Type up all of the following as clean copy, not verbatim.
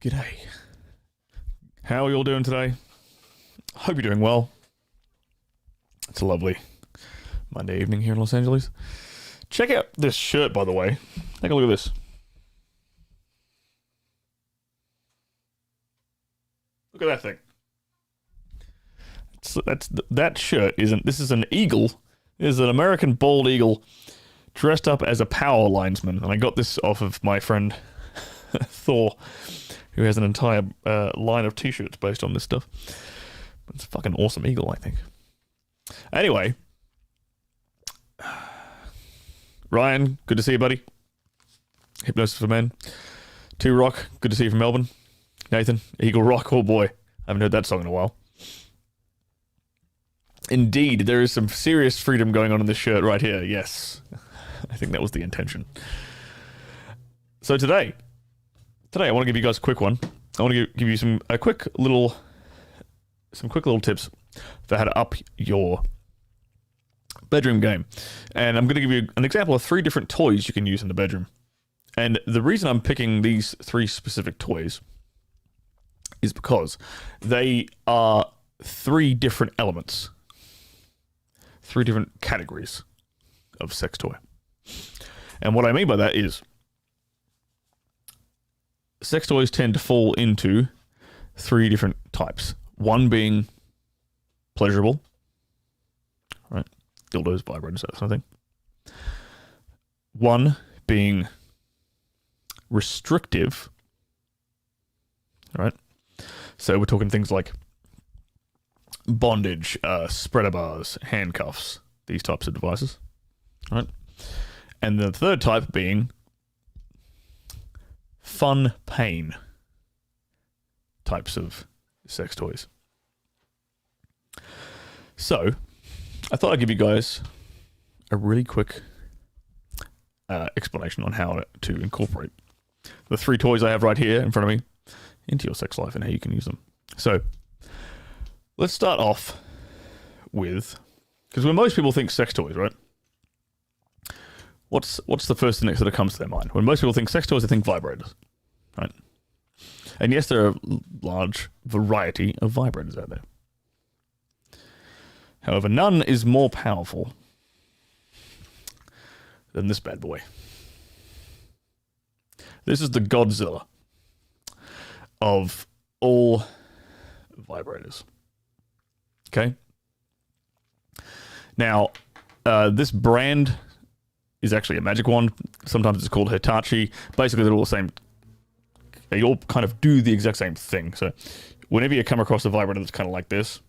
G'day. How are you all doing today? Hope you're doing well. It's a lovely Monday evening here in Los Angeles. Check out this shirt, by the way. Take a look at this. Look at that thing. That shirt isn't. This is an eagle. This is an American bald eagle dressed up as a power linesman, and I got this off of my friend Thor, who has an entire line of t-shirts based on this stuff. It's a fucking awesome eagle, I think. Anyway, Ryan, good to see you, buddy. Hypnosis for Men. 2 Rock, good to see you from Melbourne. Nathan, Eagle Rock, oh boy, I haven't heard that song in a while. Indeed, there is some serious freedom going on in this shirt right here, yes. I think that was the intention. So today I want to give you guys a quick one. I want to give you some quick little tips for how to up your bedroom game. And I'm going to give you an example of 3 different toys you can use in the bedroom. And the reason I'm picking these 3 specific toys is because they are 3 different elements. 3 different categories of sex toy. And what I mean by that is sex toys tend to fall into 3 different types. One being pleasurable, right? Dildos, vibrators, that sort of thing. One being restrictive, right? So we're talking things like bondage, spreader bars, handcuffs, these types of devices, right? And the third type being fun pain types of sex toys. So, I thought I'd give you guys a really quick explanation on how to incorporate the 3 toys I have right here in front of me into your sex life and how you can use them. So, let's start off with, because when most people think sex toys, right? What's the first thing that comes to their mind? When most people think sex toys, they think vibrators, right? And yes, there are a large variety of vibrators out there. However, none is more powerful than this bad boy. This is the Godzilla of all vibrators. Okay? Now, this brand is actually a magic wand. Sometimes it's called Hitachi. Basically, they're all the same. They all kind of do the exact same thing. So, whenever you come across a vibrator that's kind of like this,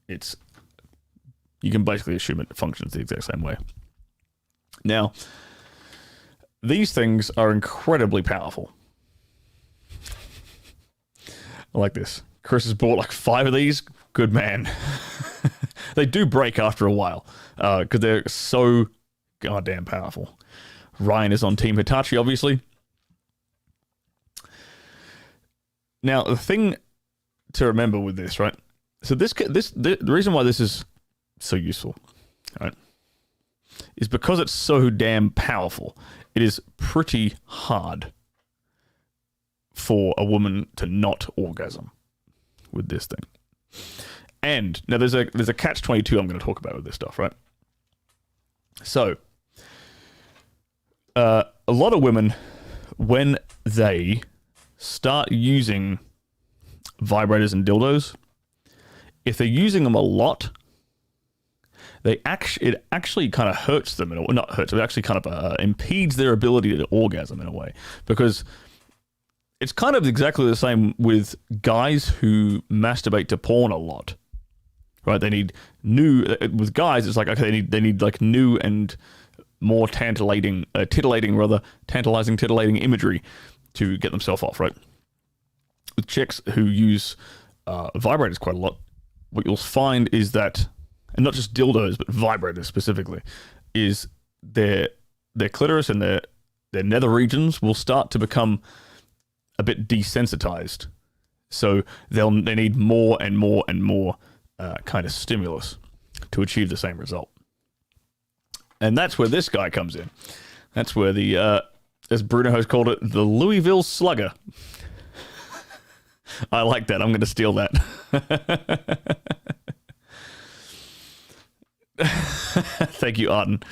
you can basically assume it functions the exact same way. Now, these things are incredibly powerful. I like this. Chris has bought like 5 of these. Good man. They do break after a while because they're so goddamn powerful. Ryan is on Team Hitachi, obviously. Now, the thing to remember with this, right? So the reason why this is so useful, right, is because it's so damn powerful. It is pretty hard for a woman to not orgasm with this thing. And now there's a catch-22 I'm going to talk about with this stuff, right? So, a lot of women, when they start using vibrators and dildos, if they're using them a lot, it actually kind of hurts them, or not hurts, it actually kind of impedes their ability to orgasm in a way, because it's kind of exactly the same with guys who masturbate to porn a lot, right? They need with guys, it's like, okay, they need like new and more tantalizing imagery to get themselves off, right? With chicks who use vibrators quite a lot, what you'll find is that, and not just dildos, but vibrators specifically, is their clitoris and their nether regions will start to become a bit desensitized. So they need more and more and more kind of stimulus to achieve the same result. And that's where this guy comes in. That's where the, as Bruno has called it, the Louisville Slugger I like that. I'm going to steal that. Thank you, Arden.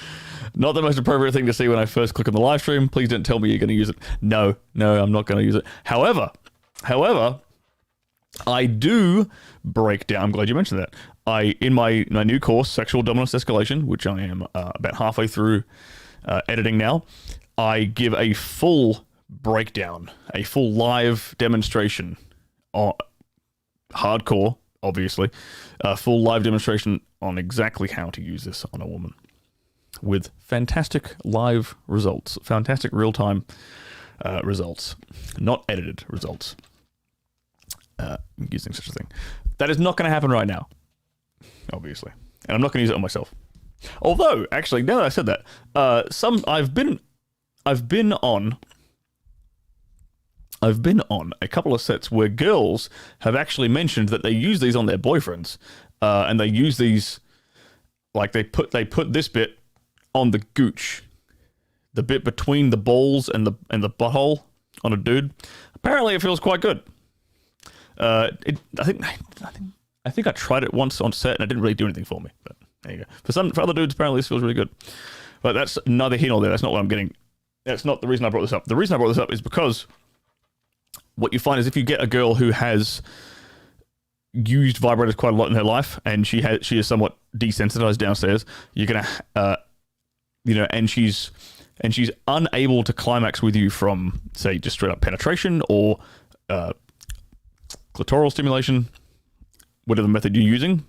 Not the most appropriate thing to see when I first click on the live stream. Please don't tell me you're going to use it. No, I'm not going to use it. However, I do break down. I'm glad you mentioned that. In my new course, Sexual Dominance Escalation, which I am about halfway through editing now, I give a full breakdown, a full live demonstration, hardcore, obviously, a full live demonstration on exactly how to use this on a woman, with fantastic live results, fantastic real-time results, not edited results. Using such a thing. That is not going to happen right now, obviously. And I'm not going to use it on myself. Although, actually, now that I said that, I've been on a couple of sets where girls have actually mentioned that they use these on their boyfriends, and they use these, like they put this bit on the gooch, the bit between the balls and the butthole on a dude. Apparently, it feels quite good. I think I tried it once on set and it didn't really do anything for me. But there you go. For other dudes, apparently this feels really good. But that's neither here nor there. That's not what I'm getting. That's not the reason I brought this up. The reason I brought this up is because what you find is if you get a girl who has used vibrators quite a lot in her life and she is somewhat desensitized downstairs, you're gonna and she's unable to climax with you from, say, just straight up penetration or clitoral stimulation, whatever method you're using.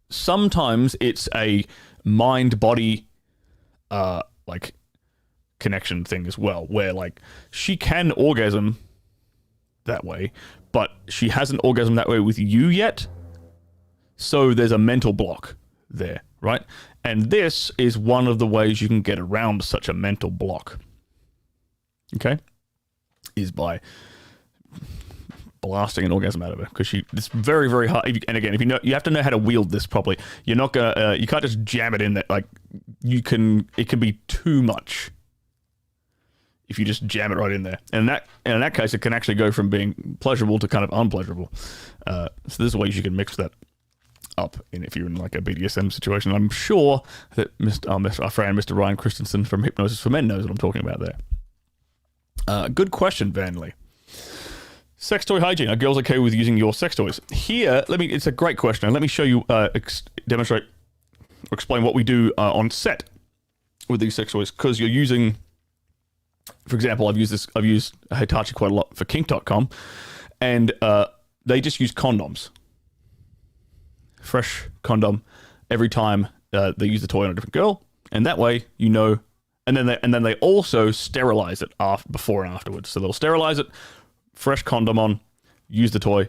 Sometimes it's a mind-body like connection thing as well, where like she can orgasm that way, but she hasn't orgasmed that way with you yet. So there's a mental block there, right? And this is one of the ways you can get around such a mental block. Okay? Is by blasting an orgasm out of her, because it's very, very hard. And again, you have to know how to wield this properly. You're not gonna you can't just jam it in there. Like it can be too much if you just jam it right in there. And in that case, it can actually go from being pleasurable to kind of unpleasurable. So there's ways you can mix that up if you're in like a BDSM situation. I'm sure that our friend Mr. Ryan Christensen from Hypnosis for Men knows what I'm talking about there. Good question, Vanley. Sex toy hygiene. Are girls okay with using your sex toys? Here, it's a great question. Let me show you, demonstrate, or explain what we do on set with these sex toys. Because you're using, for example, I've used Hitachi quite a lot for kink.com, and they just use condoms. Fresh condom every time they use the toy on a different girl, and that way you know. And then they also sterilize it before and afterwards. So they'll sterilize it. Fresh condom on, use the toy,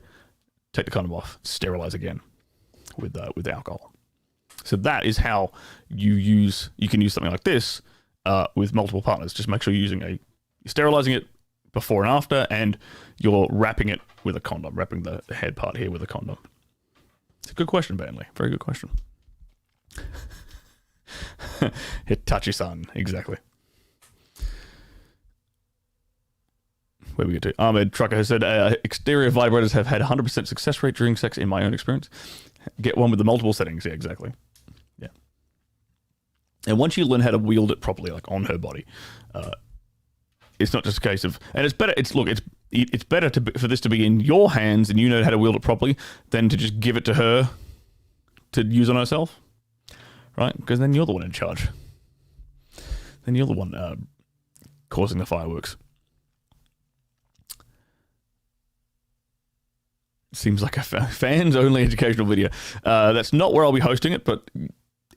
take the condom off, sterilize again with alcohol. So that is how you can use something like this with multiple partners. Just make sure you're sterilizing it before and after, and you're wrapping it with a condom, wrapping the head part here with a condom. It's a good question, Banley. Very good question. Hitachi-san, exactly. Where we get to? Ahmed Trucker has said, exterior vibrators have had 100% success rate during sex in my own experience. Get one with the multiple settings. Yeah, exactly. Yeah. And once you learn how to wield it properly, like on her body, it's not just a case of, and it's better. It's better for this to be in your hands and you know how to wield it properly than to just give it to her to use on herself, right? Because then you're the one in charge. Then you're the one causing the fireworks. Seems like a fans-only educational video. That's not where I'll be hosting it, but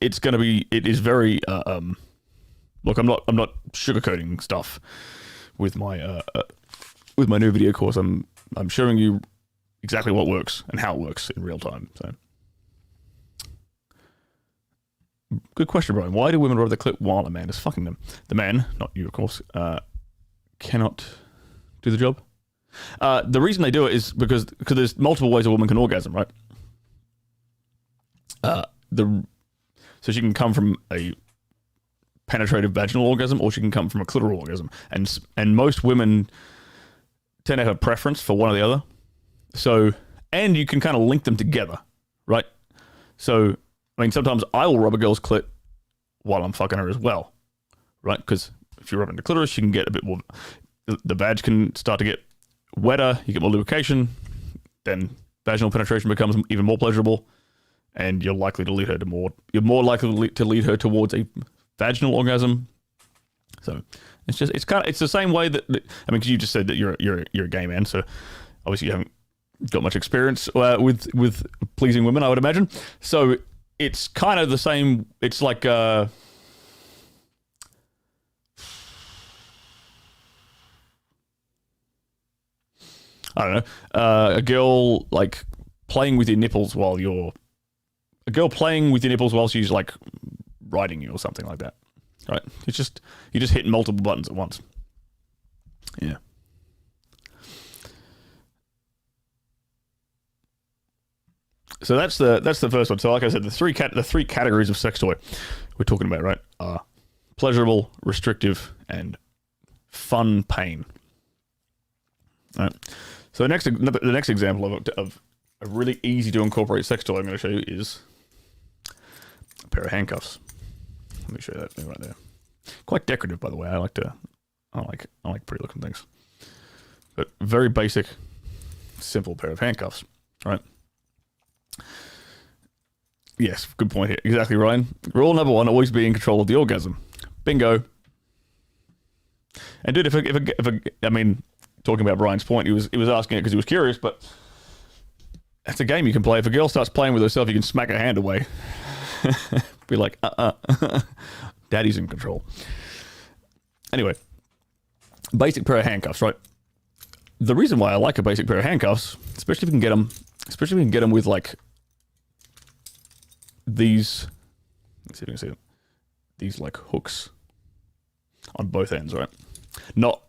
it's going to be. It is very. Look, I'm not sugarcoating stuff with my new video course. I'm showing you exactly what works and how it works in real time. So, good question, Brian. Why do women rub their clit while a man is fucking them? The man, not you, of course, cannot do the job. The reason they do it is because there's multiple ways a woman can orgasm, right? So she can come from a penetrative vaginal orgasm, or she can come from a clitoral orgasm, and most women tend to have a preference for one or the other. So, and you can kind of link them together, right? So, I mean, sometimes I will rub a girl's clit while I'm fucking her as well, right? Because if you're rubbing the clitoris, you can get a bit more, the vag can start to get wetter, you get more lubrication, then vaginal penetration becomes even more pleasurable, and you're likely to lead her to more likely to lead her towards a vaginal orgasm. So it's the same way that I mean, because you just said that you're a gay man, so obviously you haven't got much experience with pleasing women, I would imagine. So it's kind of the same. It's like I don't know, a girl like playing with your nipples while she's like riding you or something like that, right? It's just you just hit multiple buttons at once. Yeah. So that's the first one. So like I said, the three categories of sex toy we're talking about, right, are pleasurable, restrictive, and fun pain. All right. So the next example of a really easy to incorporate sex toy I'm going to show you is a pair of handcuffs. Let me show you that thing right there. Quite decorative, by the way. I like pretty looking things. But very basic, simple pair of handcuffs. All right. Yes, good point here. Exactly, Ryan. Rule number 1: always be in control of the orgasm. Bingo. And dude, I mean, talking about Brian's point, he was asking it because he was curious, but that's a game you can play. If a girl starts playing with herself, you can smack her hand away. Be like, daddy's in control. Anyway, basic pair of handcuffs, right? The reason why I like a basic pair of handcuffs, especially if we can get them with like these, let's see if you can see them, these like hooks on both ends, right? Not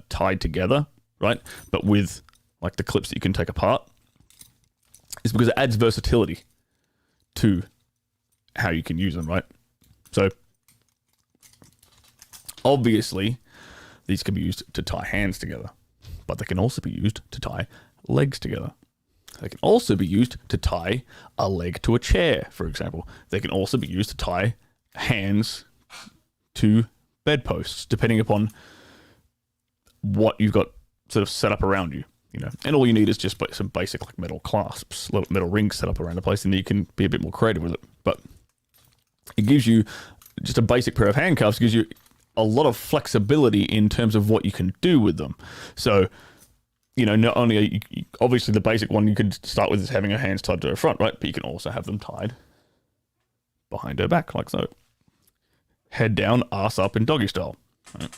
tied together, right? But with like the clips that you can take apart, is because it adds versatility to how you can use them, right? So obviously these can be used to tie hands together, but they can also be used to tie legs together. They can also be used to tie a leg to a chair, for example. They can also be used to tie hands to bedposts, depending upon what you've got sort of set up around you, you know. And all you need is just some basic like metal clasps, little metal rings set up around the place, and you can be a bit more creative with it. But it gives you just a basic pair of handcuffs, gives you a lot of flexibility in terms of what you can do with them. So, you know, not only obviously the basic one you could start with is having her hands tied to her front, right? But you can also have them tied behind her back, like so. Head down, ass up in doggy style. Right?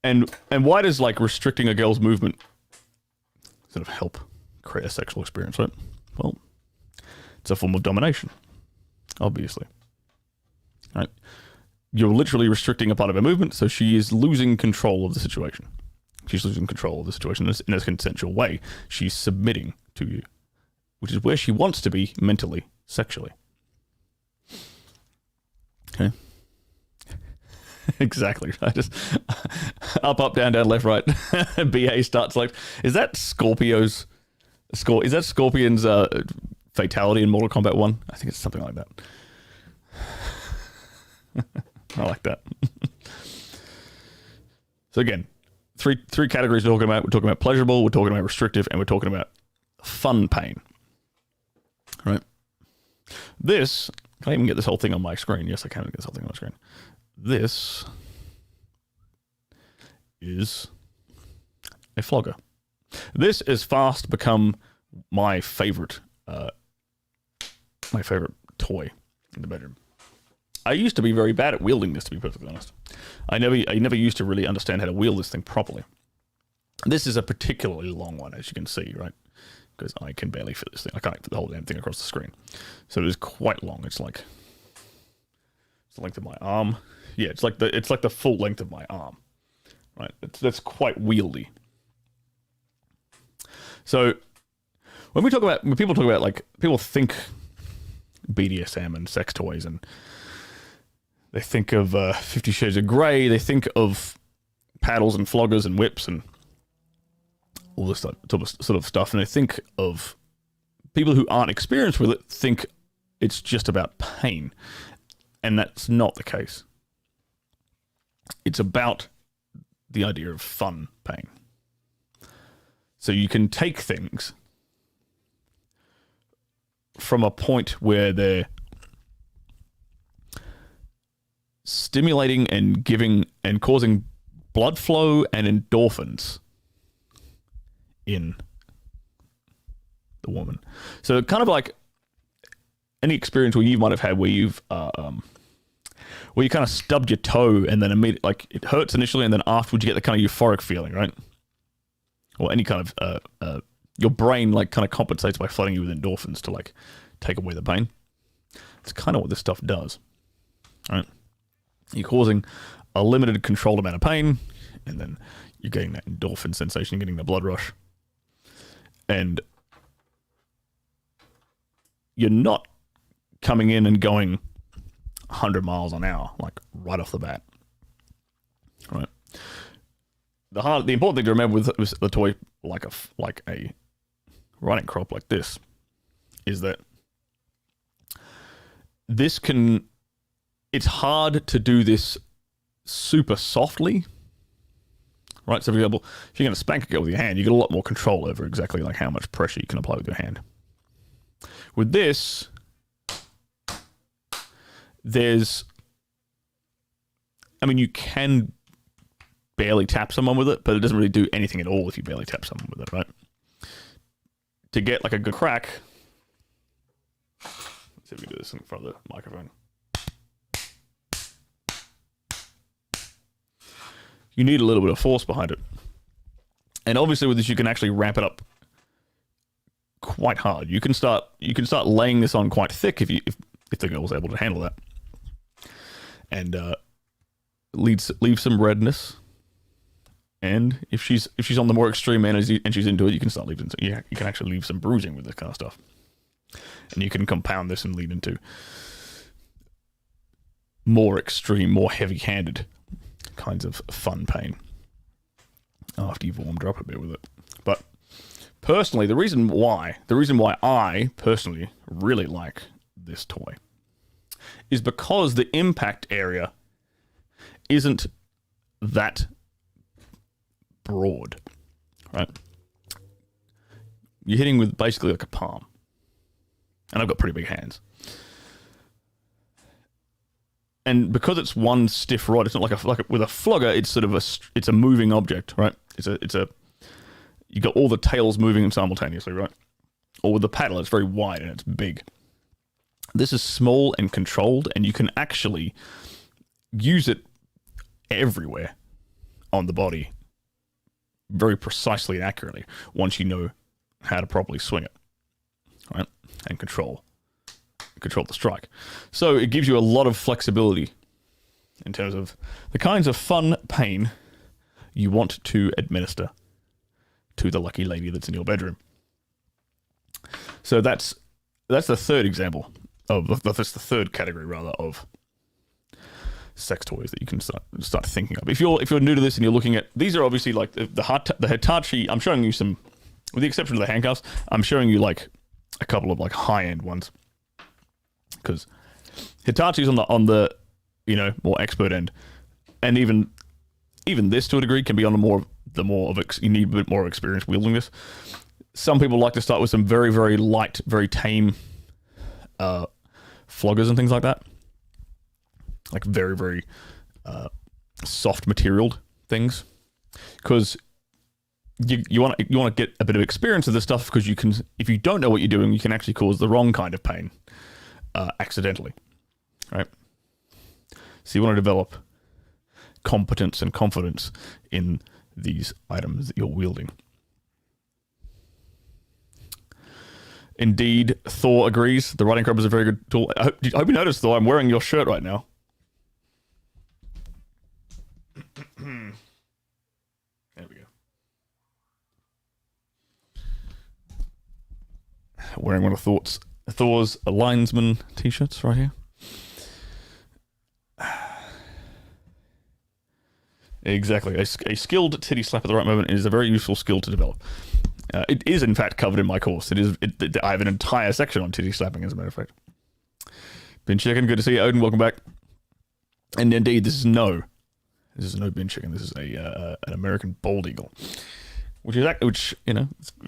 And why does like restricting a girl's movement sort of help create a sexual experience, right? Well, it's a form of domination, obviously. Right? You're literally restricting a part of her movement, so she is losing control of the situation. She's losing control of the situation in a consensual way. She's submitting to you, which is where she wants to be mentally, sexually. Okay. Exactly. I just up, down, left, right. BA starts like, is that Scorpion's fatality in Mortal Kombat 1? I think it's something like that. I like that. So again, three categories we're talking about. We're talking about pleasurable, we're talking about restrictive, and we're talking about fun pain. All right. This, can I even get this whole thing on my screen? Yes, I can get this whole thing on my screen. This is a flogger. This has fast become my favorite toy in the bedroom. I used to be very bad at wielding this, to be perfectly honest. I never used to really understand how to wield this thing properly. This is a particularly long one, as you can see, right? Because I can barely fit this thing. I can't fit the whole damn thing across the screen. So it is quite long. It's the length of my arm. Yeah, it's like the full length of my arm. Right? That's quite wieldy. So when people talk about like, people think BDSM and sex toys, and they think of 50 Shades of Grey, they think of paddles and floggers and whips and all this sort of stuff. And I think of people who aren't experienced with it think it's just about pain. And that's not the case. It's about the idea of fun pain. So you can take things from a point where they're stimulating and giving and causing blood flow and endorphins in the woman. So kind of like any experience where you might have had where you've where you kind of stubbed your toe and then immediately, like, it hurts initially and then afterwards you get the kind of euphoric feeling, right? Or any kind of your brain like kind of compensates by flooding you with endorphins to like take away the pain. It's kind of what this stuff does, right? You're causing a limited controlled amount of pain, and then you're getting that endorphin sensation, getting the blood rush, and you're not coming in and going 100 miles an hour like right off the bat, right? The important thing to remember with the toy like a riding crop like this is that it's hard to do this super softly, right? So for example, if you're going to spank a girl with your hand, you get a lot more control over exactly like how much pressure you can apply with your hand. With this, you can barely tap someone with it, but it doesn't really do anything at all if you barely tap someone with it, right? To get like a good crack, let's see if we can do this in front of the microphone. You need a little bit of force behind it. And obviously with this, you can actually ramp it up quite hard. You can start laying this on quite thick if the girl's able to handle that. And leave some redness. And if she's on the more extreme end and she's into it, you can start leaving. You can actually leave some bruising with this kind of stuff. And you can compound this and lead into more extreme, more heavy-handed kinds of fun pain after you've warmed her up a bit with it. But personally, the reason why I personally really like this toy is because the impact area isn't that broad, right? You're hitting with basically like a palm, and I've got pretty big hands. And because it's one stiff rod, it's not like with a flogger. It's sort of it's a moving object, right? You got all the tails moving simultaneously, right? Or with the paddle, it's very wide and it's big. This is small and controlled, and you can actually use it everywhere on the body, very precisely and accurately, once you know how to properly swing it, right? And control the strike. So it gives you a lot of flexibility in terms of the kinds of fun pain you want to administer to the lucky lady that's in your bedroom. So that's the third example that's the third category rather of sex toys that you can start thinking of. If you're new to this and you're looking at, these are obviously like the Hitachi. I'm showing you some, with the exception of the handcuffs, I'm showing you like a couple of like high-end ones, because Hitachi's on the more expert end, and even this to a degree can be on you need a bit more experience wielding this. Some people like to start with some very, very light, very tame floggers and things like that, like very, very soft materialed things, because you want to get a bit of experience of this stuff, because you can, if you don't know what you're doing, you can actually cause the wrong kind of pain accidentally, right? So you want to develop competence and confidence in these items that you're wielding. Indeed, Thor agrees. The riding crop is a very good tool. I hope you noticed, Thor, I'm wearing your shirt right now. There we go. Wearing one of Thor's linesman t-shirts right here. Exactly. A skilled titty slap at the right moment is a very useful skill to develop. It is, in fact, covered in my course. I have an entire section on titty slapping, as a matter of fact. Bin Chicken, good to see you. Odin, welcome back. And indeed, this is no bin chicken. This is an American bald eagle, which it's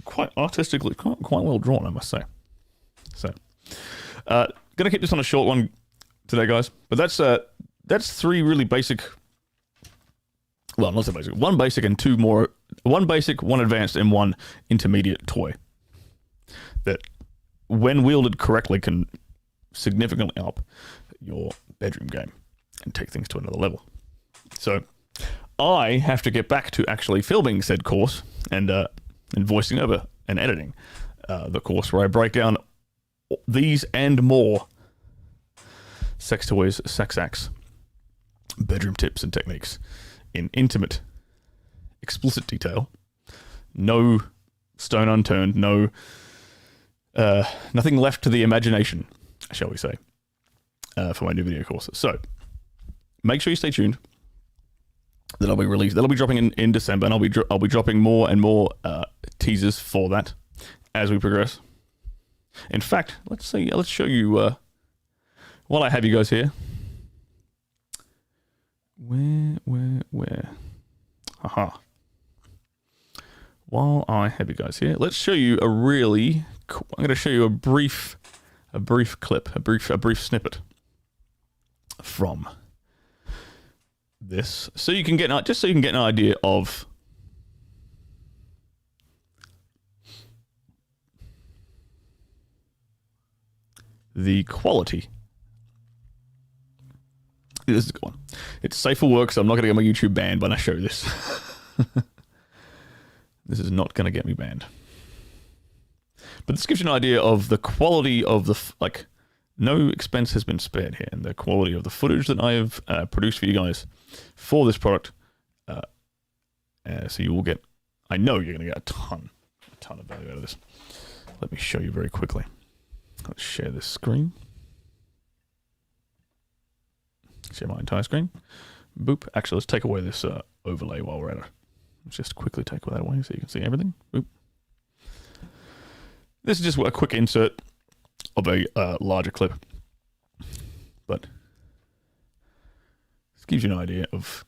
quite artistically quite well drawn, I must say. So, gonna keep this on a short one today, guys. But that's three really basic. Well, not so basic. One basic and two more. One basic, one advanced, and one intermediate toy that, when wielded correctly, can significantly up your bedroom game and take things to another level. So I have to get back to actually filming said course and voicing over and editing the course, where I break down these and more sex toys, sex acts, bedroom tips and techniques in intimate, explicit detail. No stone unturned, nothing left to the imagination, shall we say, for my new video courses. So make sure you stay tuned. That'll be dropping in December, and I'll be dropping more and more teasers for that as we progress. In fact, let's show you while I have you guys here. Where? Haha. While I have you guys here, let's show you I'm going to show you a brief clip, a brief snippet from this, so you can get an idea of the quality. This is a good one. It's safe for work, so I'm not going to get my YouTube banned when I show this. This is not going to get me banned. But this gives you an idea of the quality of the no expense has been spared here, and the quality of the footage that I have produced for you guys for this product. So you will get, I know you're going to get a ton of value out of this. Let me show you very quickly. Let's share this screen. Share my entire screen. Boop. Actually, let's take away this overlay while we're at it. Let's just quickly take that away so you can see everything. Boop. This is just a quick insert of a larger clip, but this gives you an idea of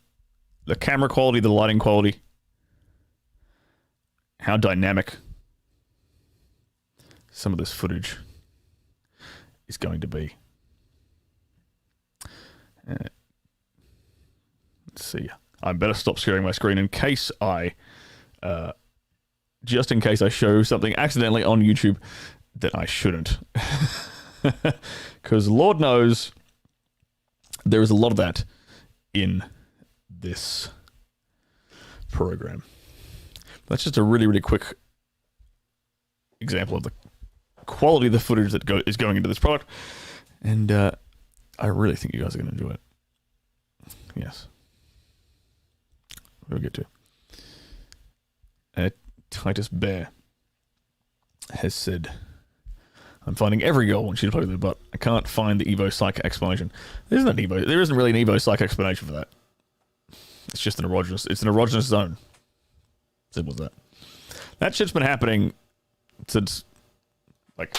the camera quality, the lighting quality, how dynamic some of this footage is going to be. Let's see. I better stop sharing my screen in case just in case I show something accidentally on YouTube that I shouldn't. Because Lord knows there is a lot of that in this program. That's just a really, really quick example of the quality of the footage that is going into this product. And I really think you guys are going to enjoy it. Yes. We'll get to. Titus Bear has said, I'm finding every girl wants you to play with it, but I can't find the Evo Psych explanation. There isn't really an Evo Psych explanation for that. It's just an erogenous zone. Simple as that. That shit's been happening since, at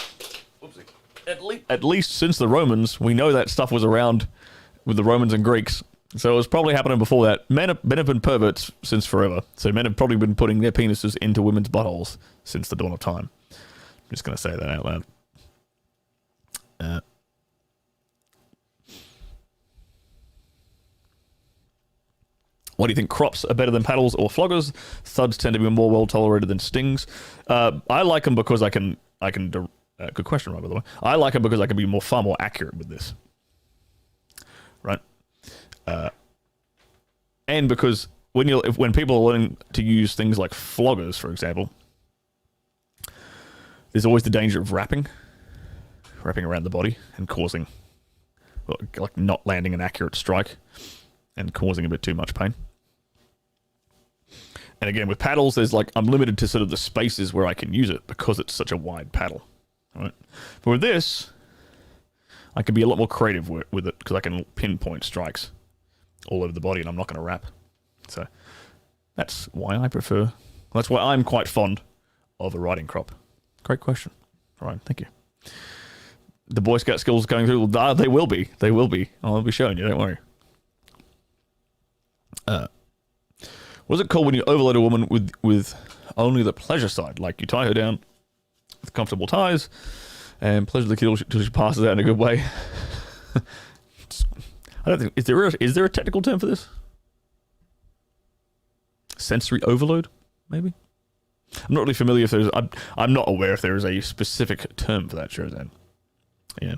least since the Romans. We know that stuff was around with the Romans and Greeks. So it was probably happening before that. Men have been perverts since forever. So men have probably been putting their penises into women's buttholes since the dawn of time. I'm just going to say that out loud. What do you think? Crops are better than paddles or floggers? Thuds tend to be more well tolerated than stings. I like them because I can. Good question, right? By the way, I like them because I can be far more accurate with this. Right. And because when people are learning to use things like floggers, for example, there's always the danger of wrapping around the body and causing, not landing an accurate strike and causing a bit too much pain. And again, with paddles, there's I'm limited to sort of the spaces where I can use it because it's such a wide paddle. Right? But with this, I can be a lot more creative with it because I can pinpoint strikes all over the body, and I'm not going to wrap. So that's why I prefer. That's why I'm quite fond of a riding crop. Great question, Ryan. Thank you. The Boy Scout skills going through. They will be. They will be. I'll be showing you. Don't worry. What is it called when you overload a woman with only the pleasure side? Like you tie her down with comfortable ties and pleasure the kill till she passes out in a good way. I don't think is there a technical term for this? Sensory overload, maybe. I'm not really familiar if there's. I'm not aware if there is a specific term for that. Sure, then. Yeah.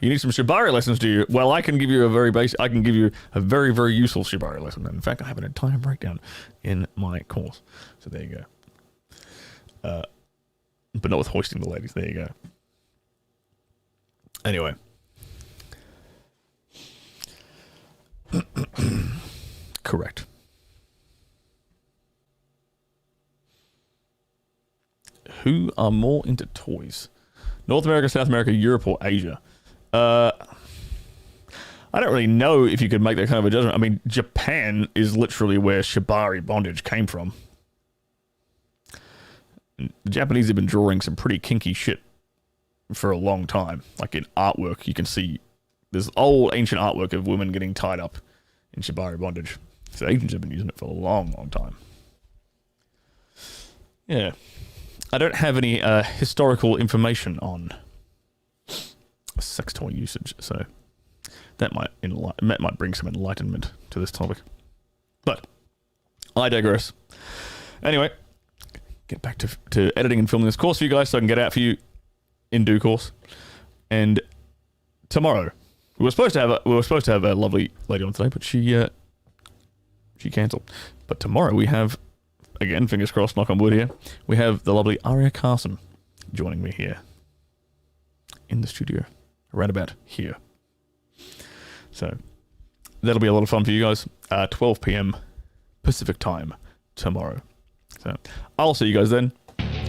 You need some shibari lessons, do you? Well, I can give you a very basic. I can give you a very, very useful shibari lesson. In fact, I have an entire breakdown in my course. So there you go. But not with hoisting the ladies. There you go. Anyway. Correct. Who are more into toys? North America, South America, Europe, or Asia? I don't really know if you could make that kind of a judgment. I mean, Japan is literally where shibari bondage came from. The Japanese have been drawing some pretty kinky shit for a long time. Like in artwork, you can see there's old ancient artwork of women getting tied up in shibari bondage. So Asians have been using it for a long, long time. Yeah. I don't have any historical information on sex toy usage, so that might bring some enlightenment to this topic. But I digress. Anyway, get back to editing and filming this course for you guys so I can get out for you in due course. And tomorrow, we were supposed to have a lovely lady on today, but she cancelled. But tomorrow we have, again, fingers crossed, knock on wood here, we have the lovely Aria Carson joining me here in the studio, around about here. So that'll be a lot of fun for you guys. 12 p.m. Pacific time tomorrow. So I'll see you guys then.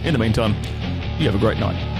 In the meantime, you have a great night.